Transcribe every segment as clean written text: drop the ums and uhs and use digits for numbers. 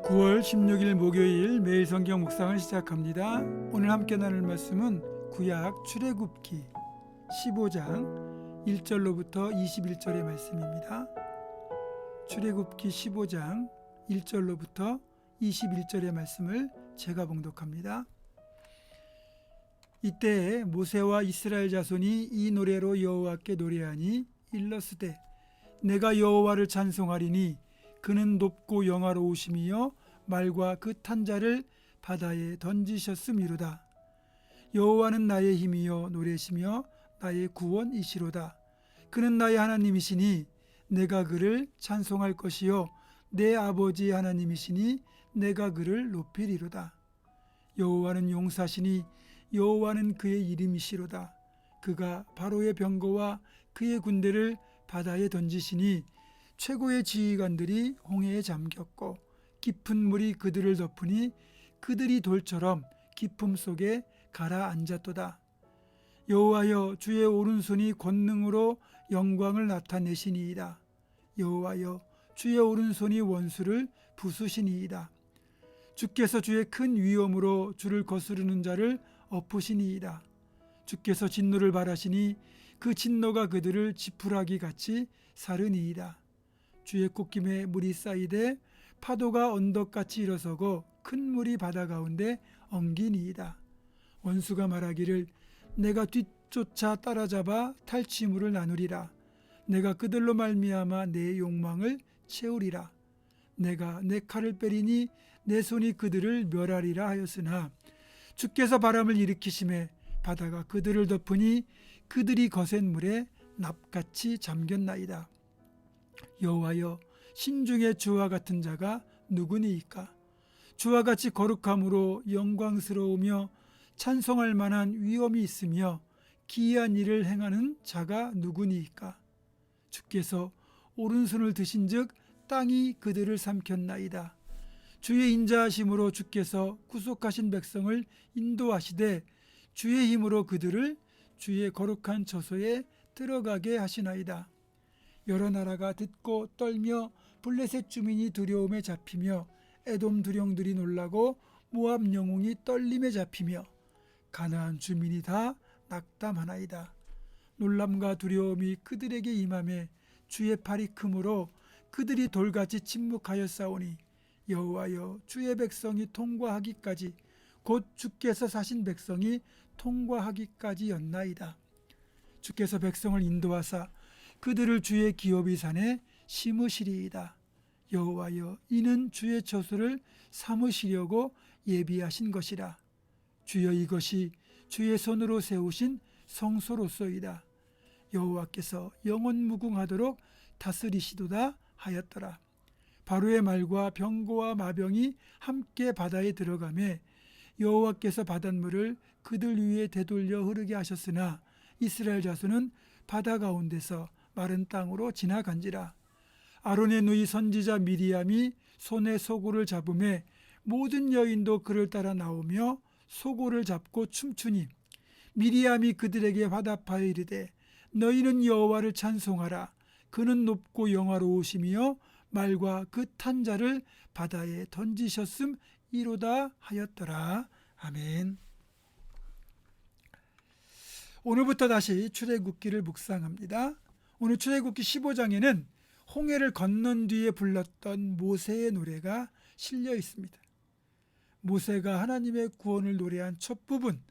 9월 16일 목요일 매일 성경 묵상을 시작합니다. 오늘 함께 나눌 말씀은 구약 출애굽기 15장 1절로부터 21절의 말씀입니다. 출애굽기 15장 1절로부터 21절의 말씀을 제가 봉독합니다. 이때 모세와 이스라엘 자손이 이 노래로 여호와께 노래하니 일러스되 내가 여호와를 찬송하리니 그는 높고 영화로우심이여 말과 그 탄자를 바다에 던지셨음이로다. 여호와는 나의 힘이여 노래시며 나의 구원이시로다. 그는 나의 하나님이시니 내가 그를 찬송할 것이요 내 아버지 하나님이시니 내가 그를 높이리로다. 여호와는 용사시니 여호와는 그의 이름이시로다. 그가 바로의 병거와 그의 군대를 바다에 던지시니 최고의 지휘관들이 홍해에 잠겼고 깊은 물이 그들을 덮으니 그들이 돌처럼 깊음 속에 가라앉았도다. 여호와여 주의 오른손이 권능으로 영광을 나타내시니이다. 여호와여 주의 오른손이 원수를 부수시니이다. 주께서 주의 큰 위엄으로 주를 거스르는 자를 엎으시니이다. 주께서 진노를 발하시니 그 진노가 그들을 지푸라기 같이 사르니이다. 주의 콧김에 물이 쌓이되 파도가 언덕같이 일어서고 큰 물이 바다 가운데 엉기니이다. 원수가 말하기를 내가 뒤쫓아 따라잡아 탈취물을 나누리라. 내가 그들로 말미암아 내 욕망을 채우리라. 내가 내 칼을 빼리니 내 손이 그들을 멸하리라 하였으나 주께서 바람을 일으키심에 바다가 그들을 덮으니 그들이 거센 물에 납같이 잠겼나이다. 여호와여 신중에 주와 같은 자가 누구니이까? 주와 같이 거룩함으로 영광스러우며 찬송할 만한 위엄이 있으며 기이한 일을 행하는 자가 누구니이까? 주께서 오른손을 드신즉 땅이 그들을 삼켰나이다. 주의 인자하심으로 주께서 구속하신 백성을 인도하시되 주의 힘으로 그들을 주의 거룩한 처소에 들어가게 하시나이다. 여러 나라가 듣고 떨며 블레셋 주민이 두려움에 잡히며 에돔 두령들이 놀라고 모압 영웅이 떨림에 잡히며 가나안 주민이 다 낙담하나이다. 놀람과 두려움이 그들에게 임함에 주의 팔이 크므로 그들이 돌같이 침묵하였사오니 여호와여 주의 백성이 통과하기까지 곧 주께서 사신 백성이 통과하기까지였나이다. 주께서 백성을 인도하사 그들을 주의 기업의 산에 심으시리이다. 여호와여 이는 주의 처소를 삼으시려고 예비하신 것이라. 주여 이것이 주의 손으로 세우신 성소로소이다. 여호와께서 영원 무궁하도록 다스리시도다 하였더라. 바로의 말과 병거와 마병이 함께 바다에 들어가매 여호와께서 바닷물을 그들 위에 되돌려 흐르게 하셨으나 이스라엘 자손은 바다 가운데서 마른 땅으로 지나간지라. 아론의 누이 선지자 미리암이 손에 소고를 잡음에 모든 여인도 그를 따라 나오며 소고를 잡고 춤추니 미리암이 그들에게 화답하여 이르되 너희는 여호와를 찬송하라. 그는 높고 영화로우시며 말과 그 탄자를 바다에 던지셨음 이로다 하였더라. 아멘. 오늘부터 다시 출애굽기를 묵상합니다. 오늘 출애굽기 15장에는 홍해를 건넌 뒤에 불렀던 모세의 노래가 실려 있습니다. 모세가 하나님의 구원을 노래한 첫 부분,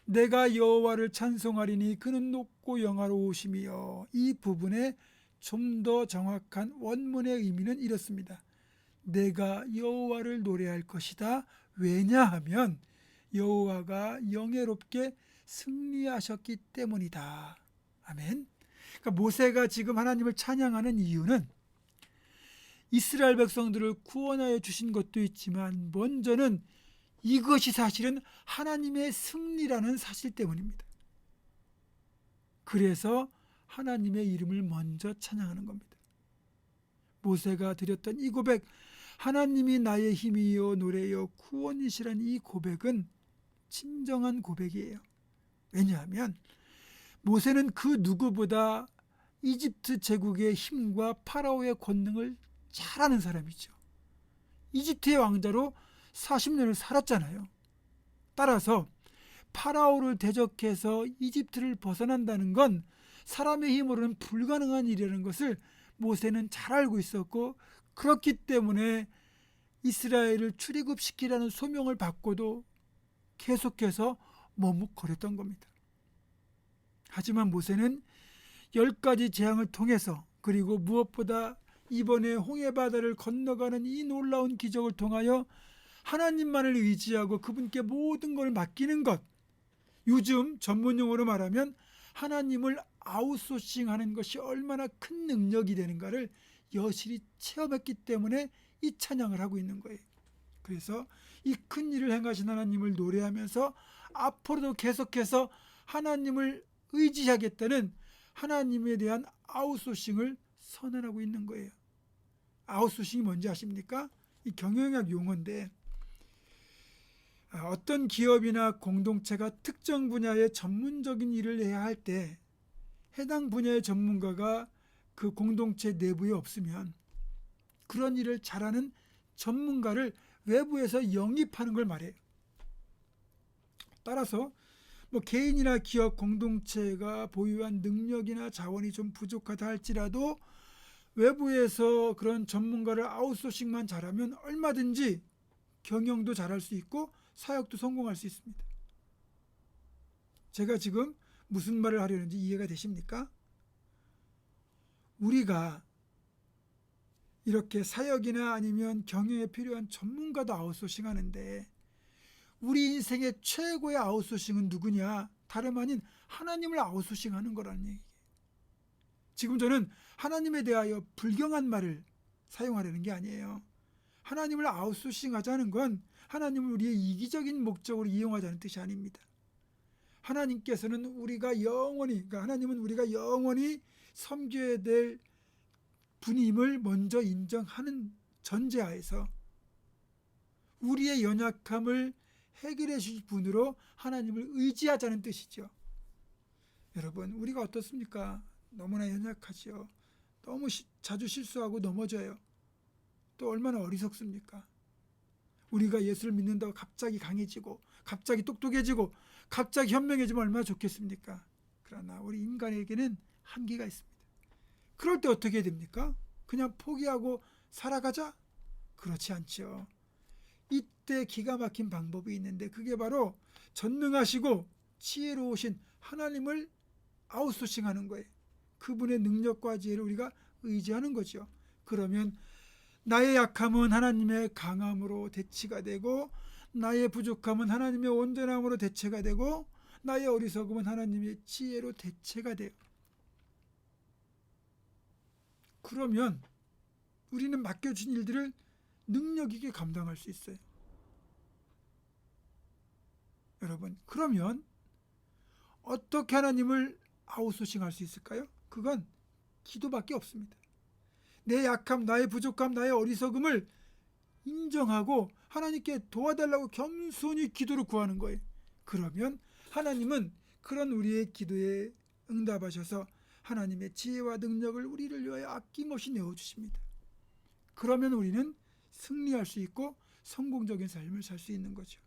내가 여호와를 찬송하리니 그는 높고 영화로우심이여, 이 부분의 좀 더 정확한 원문의 의미는 이렇습니다. 내가 여호와를 노래할 것이다. 왜냐하면 여호와가 영예롭게 승리하셨기 때문이다. 아멘. 그러니까 모세가 지금 하나님을 찬양하는 이유는 이스라엘 백성들을 구원하여 주신 것도 있지만 먼저는 이것이 사실은 하나님의 승리라는 사실 때문입니다. 그래서 하나님의 이름을 먼저 찬양하는 겁니다. 모세가 드렸던 이 고백, 하나님이 나의 힘이요 노래요 구원이시란 이 고백은 진정한 고백이에요. 왜냐하면 모세는 그 누구보다 이집트 제국의 힘과 파라오의 권능을 잘 아는 사람이죠. 이집트의 왕자로 40년을 살았잖아요. 따라서 파라오를 대적해서 이집트를 벗어난다는 건 사람의 힘으로는 불가능한 일이라는 것을 모세는 잘 알고 있었고, 그렇기 때문에 이스라엘을 출애굽시키라는 소명을 받고도 계속해서 머뭇거렸던 겁니다. 하지만 모세는 10가지 재앙을 통해서, 그리고 무엇보다 이번에 홍해바다를 건너가는 이 놀라운 기적을 통하여 하나님만을 의지하고 그분께 모든 걸 맡기는 것, 요즘 전문용어로 말하면 하나님을 아웃소싱하는 것이 얼마나 큰 능력이 되는가를 여실히 체험했기 때문에 이 찬양을 하고 있는 거예요. 그래서 이 큰 일을 행하신 하나님을 노래하면서 앞으로도 계속해서 하나님을 의지하겠다는 하나님에 대한 아웃소싱을 선언하고 있는 거예요. 아웃소싱이 뭔지 아십니까? 이 경영학 용어인데, 어떤 기업이나 공동체가 특정 분야의 전문적인 일을 해야 할 때 해당 분야의 전문가가 그 공동체 내부에 없으면 그런 일을 잘하는 전문가를 외부에서 영입하는 걸 말해요. 따라서 개인이나 기업 공동체가 보유한 능력이나 자원이 좀 부족하다 할지라도 외부에서 그런 전문가를 아웃소싱만 잘하면 얼마든지 경영도 잘할 수 있고 사역도 성공할 수 있습니다. 제가 지금 무슨 말을 하려는지 이해가 되십니까? 우리가 이렇게 사역이나 아니면 경영에 필요한 전문가도 아웃소싱 하는데, 우리 인생의 최고의 아웃소싱은 누구냐? 다름 아닌 하나님을 아웃소싱 하는 거라는 얘기예요. 지금 저는 하나님에 대하여 불경한 말을 사용하려는 게 아니에요. 하나님을 아웃소싱 하자는 건 하나님을 우리의 이기적인 목적으로 이용하자는 뜻이 아닙니다. 하나님께서는 우리가 영원히, 그러니까 하나님은 우리가 영원히 섬겨야 될 분임을 먼저 인정하는 전제하에서 우리의 연약함을 해결해 주실 분으로 하나님을 의지하자는 뜻이죠. 여러분, 우리가 어떻습니까? 너무나 연약하죠. 너무 자주 실수하고 넘어져요. 또 얼마나 어리석습니까? 우리가 예수를 믿는다고 갑자기 강해지고, 갑자기 똑똑해지고, 갑자기 현명해지면 얼마나 좋겠습니까? 그러나 우리 인간에게는 한계가 있습니다. 그럴 때 어떻게 됩니까? 그냥 포기하고 살아가자? 그렇지 않죠. 이때 기가 막힌 방법이 있는데, 그게 바로 전능하시고 지혜로우신 하나님을 아웃소싱하는 거예요. 그분의 능력과 지혜를 우리가 의지하는 거죠. 그러면 나의 약함은 하나님의 강함으로 대치가 되고, 나의 부족함은 하나님의 온전함으로 대체가 되고, 나의 어리석음은 하나님의 지혜로 대체가 돼요. 그러면 우리는 맡겨진 일들을 능력 있게 감당할 수 있어요. 여러분, 그러면 어떻게 하나님을 아웃소싱할 수 있을까요? 그건 기도밖에 없습니다. 내 약함, 나의 부족함, 나의 어리석음을 인정하고 하나님께 도와달라고 겸손히 기도를 구하는 거예요. 그러면 하나님은 그런 우리의 기도에 응답하셔서 하나님의 지혜와 능력을 우리를 위하여 아낌없이 내어주십니다. 그러면 우리는 승리할 수 있고 성공적인 삶을 살 수 있는 거죠.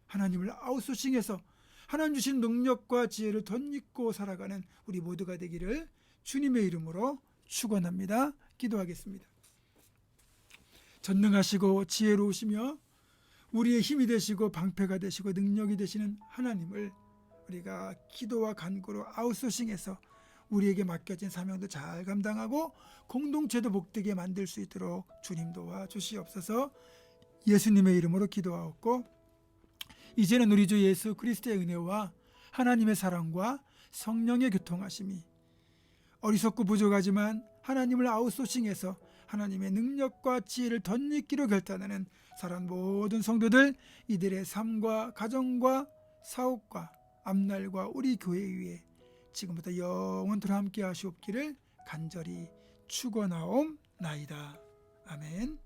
하나님을 아웃소싱해서 하나님 주신 능력과 지혜를 덧입고 살아가는 우리 모두가 되기를 주님의 이름으로 축원합니다. 기도하겠습니다. 전능하시고 지혜로우시며 우리의 힘이 되시고 방패가 되시고 능력이 되시는 하나님을 우리가 기도와 간구로 아웃소싱해서 우리에게 맡겨진 사명도 잘 감당하고 공동체도 복되게 만들 수 있도록 주님 도와주시옵소서. 예수님의 이름으로 기도하옵고, 이제는 우리 주 예수 그리스도의 은혜와 하나님의 사랑과 성령의 교통하심이 어리석고 부족하지만 하나님을 아웃소싱해서 하나님의 능력과 지혜를 덧입기로 결단하는 사랑 모든 성도들, 이들의 삶과 가정과 사업과 앞날과 우리 교회 위에 지금부터 영원토록 함께 하시옵기를 간절히 축원하옵나이다. 아멘.